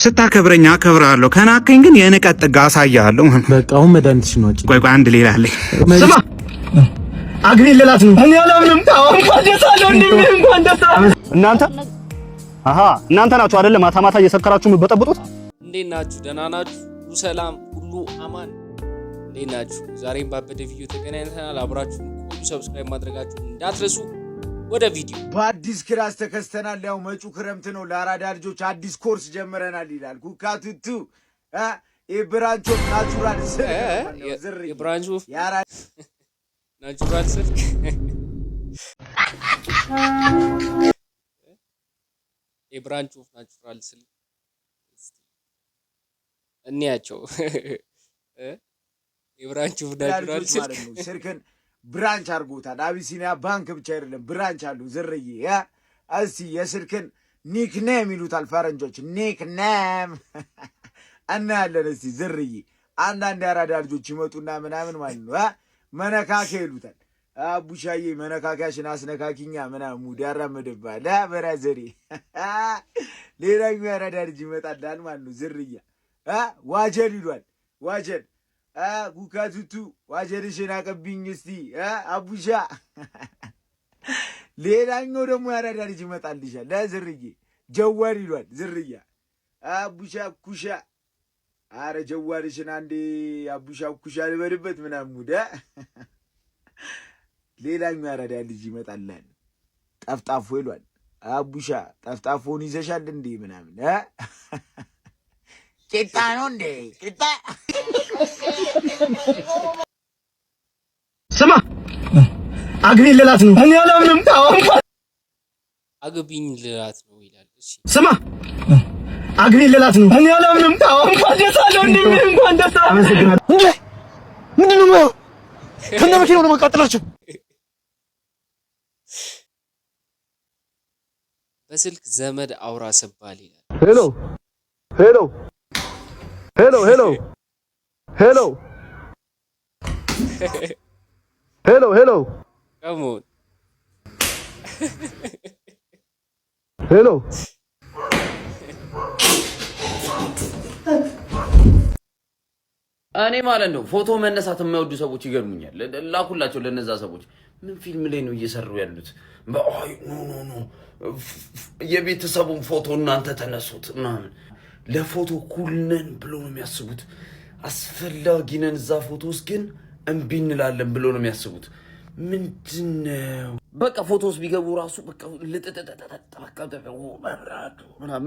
ስታከብረኛ አከብራለሁ ከናከኝ ግን የንቀት ጥጋ አሳያለሁ። በቃ አሁን መድኃኒትሽ ነው። ቆይ አንድ ሌላ አለኝ። ስማ አግሪን ልላት ነው። እኔ አላምንም። ታውን ቋደሳለሁ እንኳን ደስ እናንተ እናንተ ናችሁ አይደል ማታ ማታ እየሰከራችሁ የምትበጠብጡት? እንዴት ናችሁ? ደህና ናችሁ? ሁሉ ሰላም፣ ሁሉ አማን። እንዴት ናችሁ? ዛሬም ባበደ ቪዲዮ ተገናኝተናል። አብራችሁ ቆዩ። ሰብስክራይብ ማድረጋችሁን እንዳትረሱ። ወደ ቪዲዮ በአዲስ ክላስ ተከስተናል። ያው መጪው ክረምት ነው። ለአራዳ ልጆች አዲስ ኮርስ ጀምረናል ይላል ኩካቱቱ የብራንች ኦፍ ናቹራል ስልክ የብራንች ኦፍ ናቹራል ስልክ የብራንች ኦፍ ናቹራል ስልክ እንያቸው የብራንች ኦፍ ናቹራል ስልክን ብራንች አድርጎታል። አቢሲኒያ ባንክ ብቻ አይደለም ብራንች አሉ። ዝርዬ እስቲ የስልክን ኒክኔም ይሉታል ፈረንጆች። ኒክኔም እናያለን። እስቲ ዝርዬ አንዳንድ ያራዳ ልጆች ይመጡና ምናምን ማለት ነው መነካከ ይሉታል። አቡሻዬ መነካካሽን አስነካኪኛ ምናምን ሙድ ያራመደባል በራዘሬ። ሌላኛው ያራዳ ልጅ ይመጣል ማለት ነው ዝርያ ዋጀል ይሏል። ዋጀል ኩካቱቱ ዋጀልሽን አቀብኝ እስቲ አቡሻ። ሌላኛው ደግሞ ያራዳ ልጅ ይመጣልሻል ለዝርዬ ጀዋር ይሏል ዝርያ አቡሻ ኩሻ። አረ ጀዋርሽን አንዴ አቡሻ ኩሻ ልበልበት ምናምን ሙዳ። ሌላኛው ያራዳ ልጅ ይመጣላል ጠፍጣፎ ይሏል አቡሻ ጠፍጣፎን ይዘሻል እንዴ ምናምን ቂጣ ነው እንዴ ቂጣ። ስማ አግቢኝ ልላት ነው። እኔ አላምንም። ታውን አግቢኝ ልላት ነው ይላል። እሺ ስማ አግቢኝ ልላት ነው። እኔ አላምንም። ታውን ቋደሳለሁ እንኳን ደስ አመሰግናለሁ። እንዴ ምንድነው ነው ከነመኪናው ነው ማቃጠላችሁ? በስልክ ዘመድ አውራ ሰባል ይላል። ሄሎ ሄሎ ሄሎ ሄሎ ሄሎ ሄሎ ሄሎ ካሞን ሄሎ እኔ ማለት ነው ፎቶ መነሳት የማይወዱ ሰዎች ይገርሙኛል። ላኩላቸው ለነዛ ሰዎች ምን ፊልም ላይ ነው እየሰሩ ያሉት? በአይ ኖ ኖ ኖ የቤተሰቡን ፎቶ እናንተ ተነሱት ምናምን ለፎቶ ኩል ነን ብሎ ነው የሚያስቡት። አስፈላጊ ነን እዛ ፎቶ ውስጥ ግን እምቢ እንላለን ብሎ ነው የሚያስቡት። ምንድነው በቃ ፎቶስ ቢገቡ ራሱ በቃ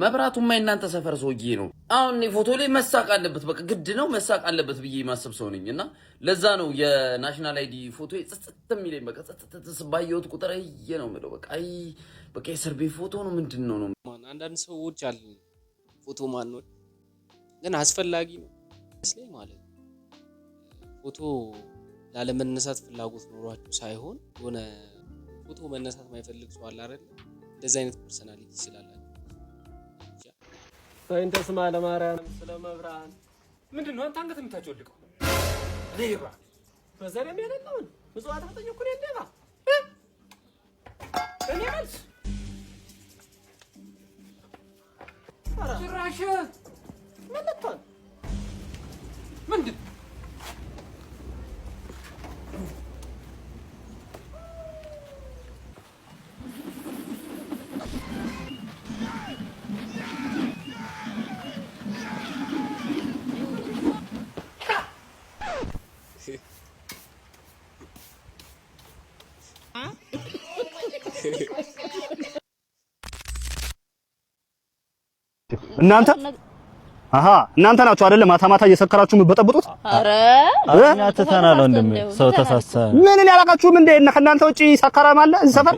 መብራቱማ የእናንተ ሰፈር ሰውዬ ነው። አሁን እኔ ፎቶ ላይ መሳቅ አለበት በቃ ግድ ነው መሳቅ አለበት ብዬ ማሰብ ሰው ነኝ። እና ለዛ ነው የናሽናል አይዲ ፎቶ ጽጽት የሚለኝ። በቃ ጽጽት ባየሁት ቁጥር ነው የምለው በቃ የሰርቤ ፎቶ ነው ምንድነው ነው። አንዳንድ ሰዎች አሉ ፎቶ ማንወ ግን አስፈላጊ ነው መስለኝ ማለት ነው። ፎቶ ላለመነሳት ፍላጎት ኖሯችሁ ሳይሆን የሆነ ፎቶ መነሳት ማይፈልግ ሰው አለ አይደል? እንደዚህ አይነት ፐርሰናሊቲ ስላላችሁ ታይንተ ስማ ለማርያም ስለመብራን ምንድነው አንተ አንገት የምታጮልቀው? ሌባ በዘረም ያለለው ምጽዋት አጠየቁ ነው ሌባ እኔ መልስ ጭራሽ መለጥቷል። ምንድን እናንተ ናችሁ አይደል ማታ ማታ እየሰከራችሁ የምትበጠብጡት? አረ እኛ ትተናል ወንድሜ ሰው ተሳሰረ። ምን ያላቃችሁም እንዴ ከእናንተ ውጪ ሰከራም አለ እዚህ ሰፈር?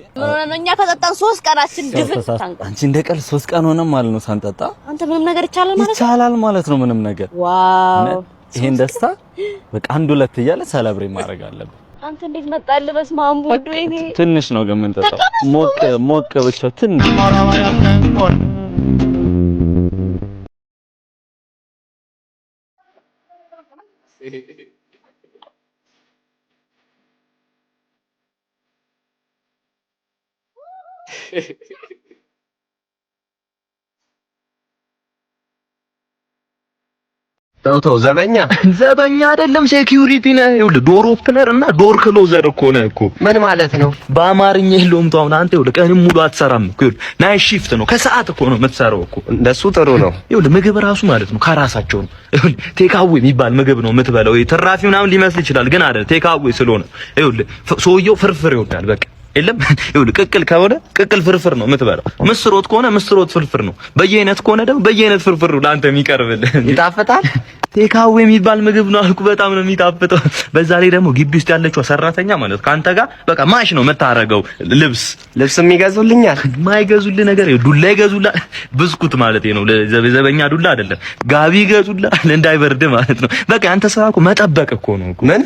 እኛ ከጠጣን 3 ቀናችን ድፍን። አንቺ እንደቀል 3 ቀን ሆነ ማለት ነው ሳንጠጣ። አንተ ምንም ነገር ይቻላል ማለት ነው ምንም ነገር። ዋው ይሄን ደስታ በቃ አንድ ሁለት እያለ ሰለብሬት ማድረግ አለብን። አንተ እንዴት መጣል በስማም ወዶ ይሄ ትንሽ ነው ግን የምንጠጣው ሞቅ ብቻ ትንሽ ተው ዘበኛ አይደለም ሴኩሪቲ ነው። ይኸውልህ ዶር ኦፕነር እና ዶር ክሎዘር እኮ ነው እኮ። ምን ማለት ነው? በአማርኛ የለውም። ተው አንተ ይኸውልህ ቀንም ሙሉ አትሰራም እኮ። ይኸውልህ ናይት ሺፍት ነው። ከሰዓት እኮ ነው የምትሰራው እኮ። እንደሱ ጥሩ ነው። ይኸውልህ ምግብ ራሱ ማለት ነው ከራሳቸው ነው። ይኸውልህ ቴካዌ የሚባል ምግብ ነው የምትበላው። ትራፊ ምናምን ሊመስል ይችላል ግን አይደል። ቴካዌ ስለሆነ ይኸውልህ ሰውየው ፍርፍር ይወዳል በቃ የለም ይኸውልህ ቅቅል ከሆነ ቅቅል ፍርፍር ነው የምትበላው። ምስሮት ከሆነ ምስሮት ፍርፍር ነው። በየአይነት ከሆነ ደግሞ በየአይነት ፍርፍር ነው ለአንተ የሚቀርብልህ። ይጣፍጣል። ቴካዌ የሚባል ምግብ ነው አልኩ። በጣም ነው የሚጣፍጠው። በዛ ላይ ደግሞ ግቢ ውስጥ ያለችው ሰራተኛ ማለት ካንተ ጋር በቃ ማሽ ነው የምታረገው። ልብስም ይገዙልኛል። ማይገዙልህ ነገር ዱላ ይገዙልሃል። ብስኩት ማለት ነው። ዘበኛ ዱላ አይደለም ጋቢ ይገዙልሃል እንዳይበርድ ማለት ነው። በቃ አንተ ስራ እኮ መጠበቅ እኮ ነው እኮ። ምን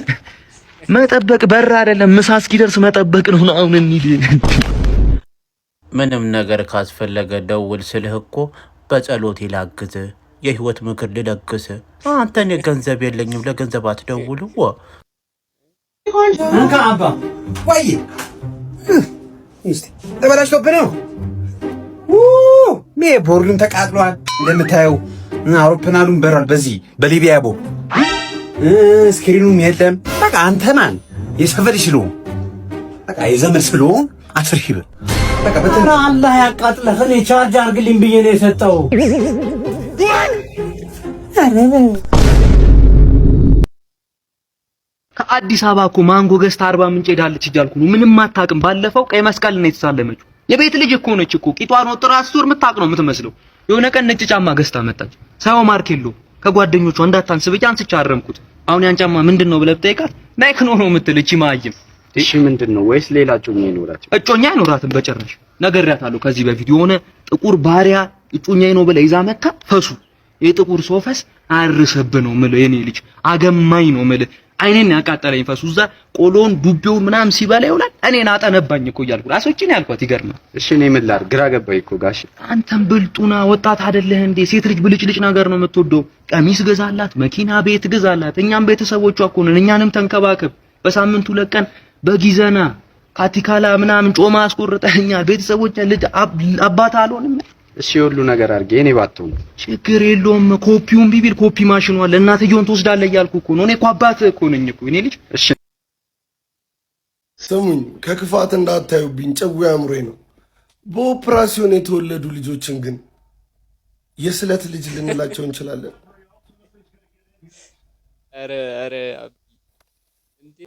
መጠበቅ በር አይደለም ምሳ እስኪደርስ መጠበቅ ነው። አሁን እንሂድ። ምንም ነገር ካስፈለገ ደውል ስልህ እኮ በጸሎት ላግዝ የህይወት ምክር ልለግስ። አንተን ገንዘብ የለኝም ለገንዘብ አትደውል። አንካ አባ ወይ እስቲ ተበላሽቶብህ ነው። ቦርዱም ተቃጥሏል እንደምታየው። አውሮፕላኑም በራል በዚህ በሊቢያ ቦ ስክሪኑም የለም። በቃ አንተ ማን የሰፈር ይችላል። በቃ የዘመድ ስለሆን 10 ሺህ ብር በቃ በተና አላህ ያቃጥለህ። እኔ ቻርጅ አርግልኝ ብዬ ነው የሰጠው። ከአዲስ አበባ እኮ ማንጎ ገዝታ 40 ምንጭ ሄዳለች እያልኩ ነው። ምንም አታውቅም። ባለፈው ቀይ መስቀል ነው የተሳለመችው። የቤት ልጅ እኮ ነች እኮ ቂጧን ወጥራ አስቶር የምታውቅ ነው የምትመስለው። የሆነ ቀን ነጭ ጫማ ገዝታ መጣች። ሳይሆን ማርኬሎ ከጓደኞቿ እንዳታንስ ብቻ አንስቻ አረምኩት። አሁን ያን ጫማ ምንድነው ብለህ ብጠይቃት ናይክ ነው የምትል እቺ ማይም። እሺ ምንድነው? ወይስ ሌላ እጮኛ ይኖራቸው? እጮኛ አይኖራትም በጭራሽ። ነግሬያታለሁ ከዚህ በፊት የሆነ ጥቁር ባሪያ እጮኛዬ ነው ብለህ ይዛ መጣ። ፈሱ የጥቁር ሶፈስ አርሰብ ነው የምልህ የኔ ልጅ አገማኝ ነው የምልህ። አይኔን ያቃጠለኝ ፈሱ እዛ ቆሎን ዱቤው ምናምን ሲበላ ይውላል። እኔን አጠነባኝ እኮ እያልኩ አሶችን ያልኳት ይገርማል። እሺ እኔ ምን ላድርግ ግራ ገባኝ እኮ ጋሽ። አንተም ብልጡና ወጣት አይደለህ እንዴ? ሴት ልጅ ብልጭልጭ ነገር ነው የምትወደው። ቀሚስ ገዛላት፣ መኪና ቤት ገዛላት። እኛም ቤተሰቦቿ እኮ ነን። እኛንም ተንከባከብ። በሳምንቱ 2 ቀን በጊዘና ካቲካላ ምናምን ጮማ አስቆርጠኛል። ቤተሰቦቿ ልጅ አባት አልሆንም። እሺ ሁሉ ነገር አድርጌ እኔ ባትሆን ችግር የለውም። ኮፒውን ቢቢል ኮፒ ማሽኑ አለ። እናትየውን ትወስዳለህ እያልኩ እኮ ነው። እኔ እኮ አባትህ እኮ ነኝ እኮ እኔ ልጅ። እሺ ስሙኝ፣ ከክፋት እንዳታዩብኝ ጨው አእምሮዬ ነው። በኦፕራሲዮን የተወለዱ ልጆችን ግን የስለት ልጅ ልንላቸው እንችላለን? ኧረ እንዴ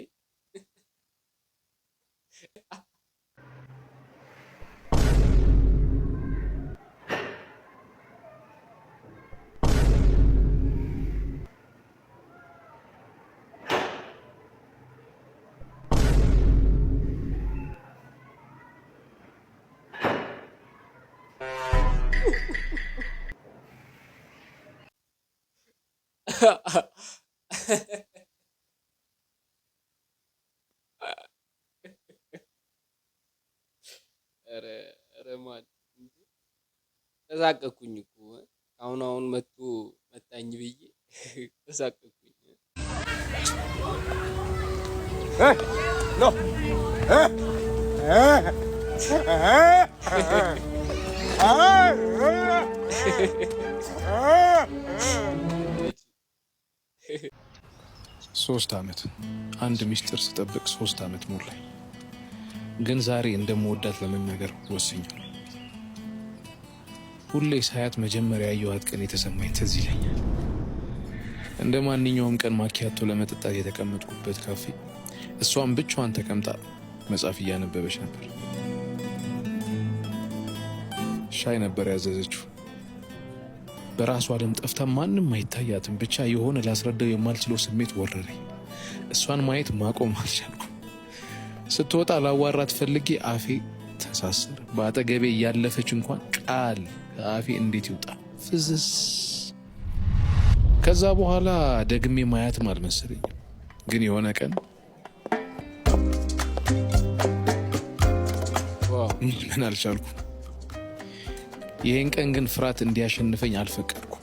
ኧረ ማን ተሳቀኩኝ እኮ አሁን መጣኝ ብዬ ተሳቀኩኝ። ኖ ሶስት ዓመት አንድ ሚስጥር ስጠብቅ 3 ዓመት ሞላኝ። ግን ዛሬ እንደምወዳት ለመናገር ወስኛለሁ። ሁሌ ሳያት መጀመሪያ ያየኋት ቀን የተሰማኝ ትዝ ይለኛል። እንደ ማንኛውም ቀን ማኪያቶ ለመጠጣት የተቀመጥኩበት ካፌ እሷም ብቻዋን ተቀምጣ መጽሐፍ እያነበበች ነበር። ሻይ ነበር ያዘዘችው። በራሷ ዓለም ጠፍታ ማንም አይታያትም። ብቻ የሆነ ላስረዳው የማልችለው ስሜት ወረረኝ። እሷን ማየት ማቆም አልቻልኩም። ስትወጣ ላዋራት ፈልጌ አፌ ተሳሰረ። በአጠገቤ እያለፈች እንኳን ቃል ከአፌ እንዴት ይውጣ? ፍዝዝ። ከዛ በኋላ ደግሜ ማያትም አልመሰለኝ። ግን የሆነ ቀን ምን አልቻልኩም። ይሄን ቀን ግን ፍርሃት እንዲያሸንፈኝ አልፈቀድኩም።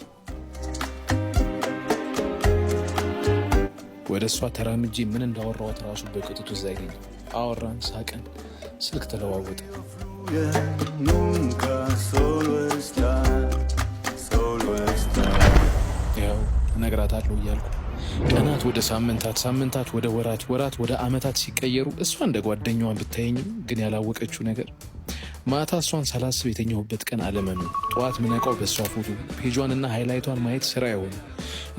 ወደ እሷ ተራምጄ ምን እንዳወራኋት ራሱ በቅጡ ትዝ አይለኝም። አወራን፣ ሳቀን፣ ስልክ ተለዋወጠ። ያው እነግራታለሁ እያልኩ ቀናት ወደ ሳምንታት፣ ሳምንታት ወደ ወራት፣ ወራት ወደ አመታት ሲቀየሩ እሷ እንደ ጓደኛዋ ብታየኝም ግን ያላወቀችው ነገር ማታ እሷን ሳላስብ የተኛሁበት ቀን አለመኑ። ጠዋት ምነቃው በእሷ ፎቶ ፔጇንና ሃይላይቷን ማየት ስራ የሆነ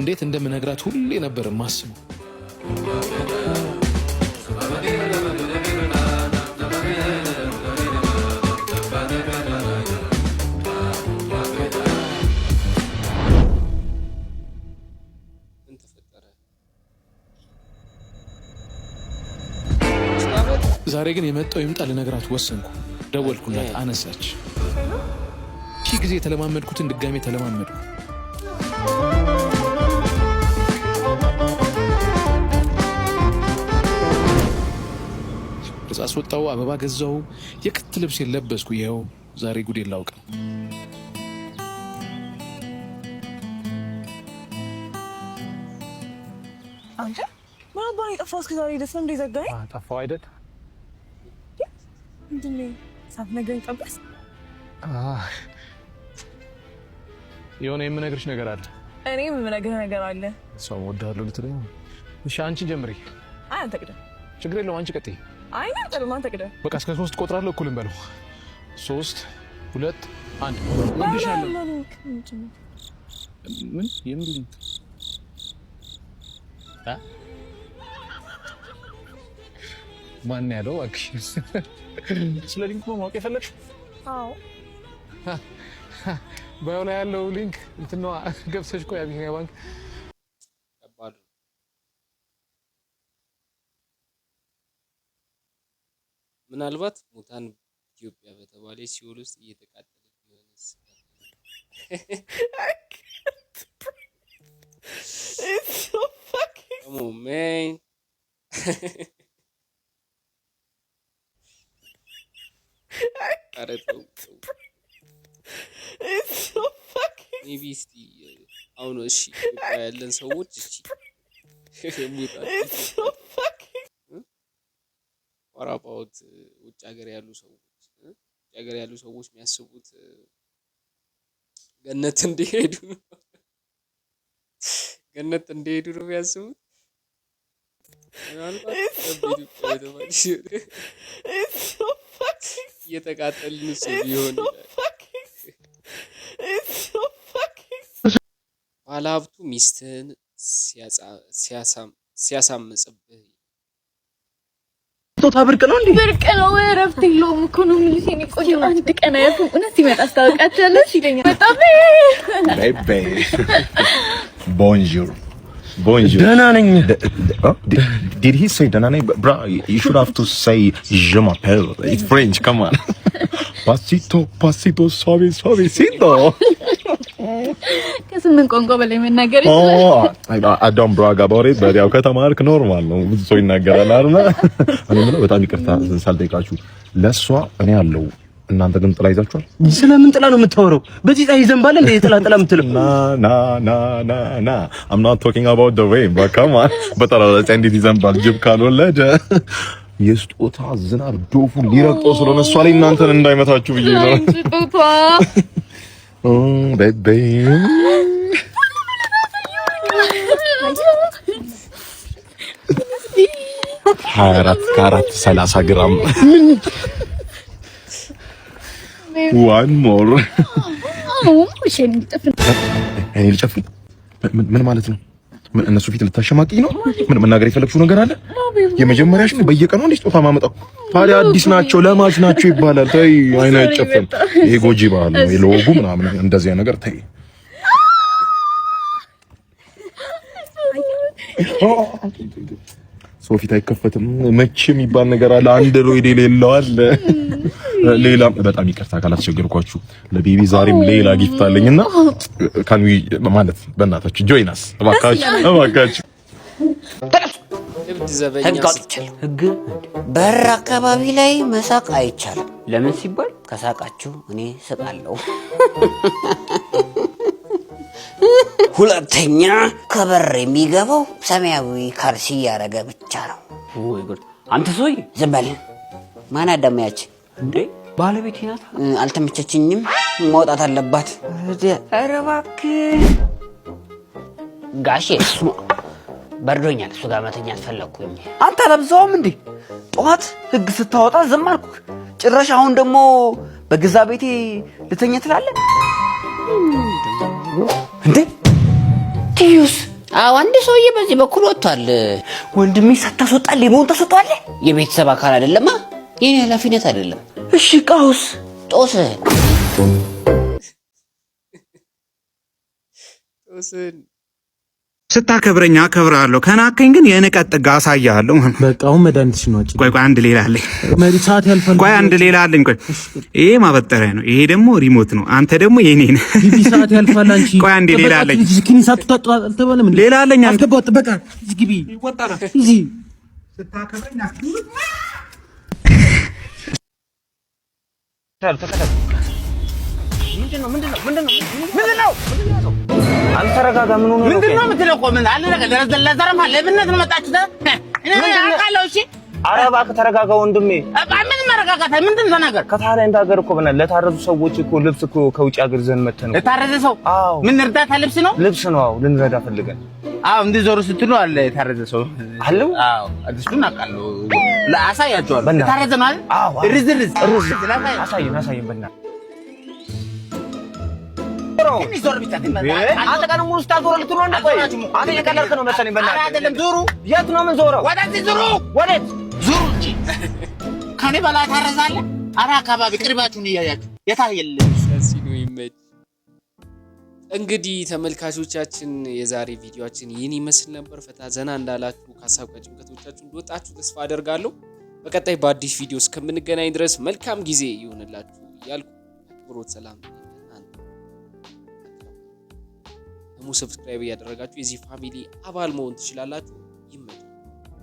እንዴት እንደምነግራት ሁሌ ነበር ማስበው። ዛሬ ግን የመጣው ይምጣ ልነግራት ወሰንኩ። ደወልኩላት፣ አነሳች። ሺህ ጊዜ የተለማመድኩትን ድጋሜ ተለማመድኩ። እዛ አስወጣው፣ አበባ ገዛው፣ የክት ልብስ የለበስኩ። ይኸው ዛሬ ጉድ ላውቅ። አንተ ማን ባይ ጠፋው? እስከ ዛሬ ደስ እንደ ዘጋኝ ጠፋው አይደል? እንዴ ሳትነግረኝ ጠበስ? የሆነ የምነግርሽ ነገር አለ። እኔም የምነግርህ ነገር አለ። ሰው ወዳለሁ ልትለኝ? እሺ አንቺ ጀምሪ። አይ አንተ ቅደም። ችግር የለውም አንቺ ቀጥይ። አይ አንተ ቅደም። በቃ እስከ 3 ቆጥራለሁ። እኩል እንበለው። 3 2 1 ወድሻለሁ። ምን የምን ማን ያለው እባክሽ? ስለ ሊንኩ ማወቅ የፈለግሽ? አዎ ባዮ ላይ ያለው ሊንክ እንትን ነው። ገብተሽ እኮ የአቢሲኒያ ባንክ ከባድ ነው። ምናልባት ሙታን ኢትዮጵያ በተባለ ሲኦል ውስጥ እየተቃጠለ ቢሆንስ? It's so fucking Come on, man. It's so fucking maybe እስቲ አሁን እሺ ኢትዮጵያ ያለን ሰዎች እሺ ሙታን It's so fucking what about ውጭ ሀገር ያሉ ሰዎች? ውጭ ሀገር ያሉ ሰዎች የሚያስቡት ገነት እንደሄዱ ነው። ገነት እንደሄዱ ነው የሚያስቡት። እየተቃጠልን ቢሆን ባለሀብቱ ሚስትህን ሲያሳምጽብህ ቶታ ብርቅ ነው እንዴ? ብርቅ ነው። እረፍት የለውም እኮ ነው የሚሉት። የእኔ ቆንጆ አንድ ቀን አያልፍም። እውነት ሲመጣ አስታውቃቸዋለሁ ይለኛል። በጣም ቦንጆር ደህና ነኝ። Did he say ደህና ነኝ? Bro, you should have to say je m'appelle. It's French, come on. Pasito, pasito, suave, suavecito. ከስምንት ቋንቋ በላይ መናገር ይችላል። I don't brag about it, but ያው ከተማርክ ኖርማል ነው። ብዙ ሰው ይናገራል አይደል? እኔ ምለው በጣም ይቅርታ ሳልጠይቃችሁ ለሷ እኔ ያለው እናንተ ግን ጥላ ይዛችኋል። ስለምን ጥላ ነው የምታወራው? በዚህ ፀሐይ ዘንባለ እንደ ጥላ የምትለው? ና I'm not talking about the rain, but come on. በጠራ ፀሐይ እንዴት ይዘንባል? ጅብ ካልወለደ የስጦታ ዝናብ ዶፉ ሊረግጠው ስለሆነ እሷ ላይ እናንተን እንዳይመታችሁ ብዬ ነው። ስጦታ ቤቢ 24 ካራት 30 ግራም one more እኔ ልጨፍን? ምን ማለት ነው? እነሱ ፊት ልታሸማቅኝ ነው? ምን መናገር የፈለግሽው ነገር አለ? የመጀመሪያሽ ነው በየቀኑ እንዴ ስጦታ ማመጣው? ታዲያ አዲስ ናቸው ለማች ናቸው ይባላል። ተይ አይና አይጨፈን። ይሄ ጎጂ ባህል ነው። የለወጉ ምናምን እንደዚህ ነገር ተይ። ሶፊት አይከፈትም መቼ የሚባል ነገር አለ። አንድሮይድ የሌለው አለ። ሌላ በጣም ይቅርታ ካላስቸገርኳችሁ ለቤቢ ዛሬም ሌላ ጊፍት አለኝና ካን ዊ ማለት በእናታችሁ ጆይን አስ እባካችሁ። ህግ በር አካባቢ ላይ መሳቅ አይቻልም። ለምን ሲባል ከሳቃችሁ እኔ ስቃለሁ። ሁለተኛ ከበር የሚገባው ሰማያዊ ካልሲ ያረገ ብቻ ነው። ወይ ጉድ! አንተ ሰውዬ ዝም በል። ማን አዳማያች እንዴ? ባለቤቴ ናት። አልተመቸችኝም፣ መውጣት አለባት። ኧረ እባክህ ጋሼ በርዶኛል። እሱ ጋር መተኛት ፈለኩኝ። አንተ ለብሰውም እንዴ ጠዋት ህግ ስታወጣ ዝም አልኩ። ጭራሽ አሁን ደግሞ በገዛ ቤቴ ልተኛ ትላለህ እንዴ? ቲዩስ አንድ ሰውዬ በዚህ በኩል ወጥቷል። ወንድሜ ሳታስወጣ ሌባውን ታስወጣለህ? የቤተሰብ አካል አይደለማ፣ የኔ ኃላፊነት አይደለም። እሺ ቃውስ ጦስህን ስታከብረኝ አከብርሃለሁ፣ ከናከኝ ግን የንቀት ጥግ አሳያለሁ። በቃ አሁን መድኃኒትሽ ነው። ቆይ አንድ ሌላ አለኝ። ሰዓት ያልፋል። ቆይ አንድ ሌላ አለኝ። ቆይ ይሄ ማበጠሪያ ነው፣ ይሄ ደግሞ ሪሞት ነው። አንተ ደግሞ የኔ ነህ። ሰዓት ያልፋል። አንቺ ቆይ አንድ ሌላ አለኝ። ሌላ አለኝ። አስገባው። በቃ ግቢ ይወጣራ እዚ ስታከብረኝ ምንድነው? አንተ ተረጋጋ። ምን ሆነ ነው? ምንድነው የምትለው? ምን አለ ነገር ለዘረም አለ ለብነት ነው መጣችሁት? እኔ አውቃለሁ። እሺ ኧረ እባክህ ተረጋጋ ወንድሜ። ምን መረጋጋት? ምንድን ተናገር። ከታይላንድ ሀገር እኮ ብለናል። ለታረዙ ሰዎች እኮ ልብስ እኮ ከውጭ ሀገር ዘን መተን ነው። ለታረዘ ሰው? አዎ። ምን እርዳታ ልብስ ነው? ልብስ ነው። አዎ ልንረዳ ፈልገን። አዎ እንዲዞሩ ስትሉ አለ የታረዘ ሰው አለ። አዎ አዲሱን አውቃለሁ። ለአሳያቸዋለሁ። የታረዘ ነው አይደል? አዎ ርዝርዝ አሳየን በእናትህ አንተ ቀን ሙሉ ስታዞር ልትኖር ነው። ቆይ አንተ እየቀለድክ ነው መሰለኝ። በእናትህ አይደለም። ዙሩ። የት ነው ምን ዞረው? ወደዚህ ዙሩ። ወዴት ዙሩ እንጂ ከኔ በላይ ታረዛለህ። አራ አካባቢ ቅርባችሁን እያያችሁ የታየለ ሲኑ ይመች። እንግዲህ ተመልካቾቻችን የዛሬ ቪዲዮአችን ይህን ይመስል ነበር። ፈታ ዘና እንዳላችሁ ከሀሳብ ከጭንቀቶቻችሁ እንደወጣችሁ ተስፋ አደርጋለሁ። በቀጣይ በአዲስ ቪዲዮ እስከምንገናኝ ድረስ መልካም ጊዜ ይሁንላችሁ እያልኩ አክብሮት ሰላም ሰብስክራይብ እያደረጋችሁ የዚህ ፋሚሊ አባል መሆን ትችላላችሁ። ይመጣ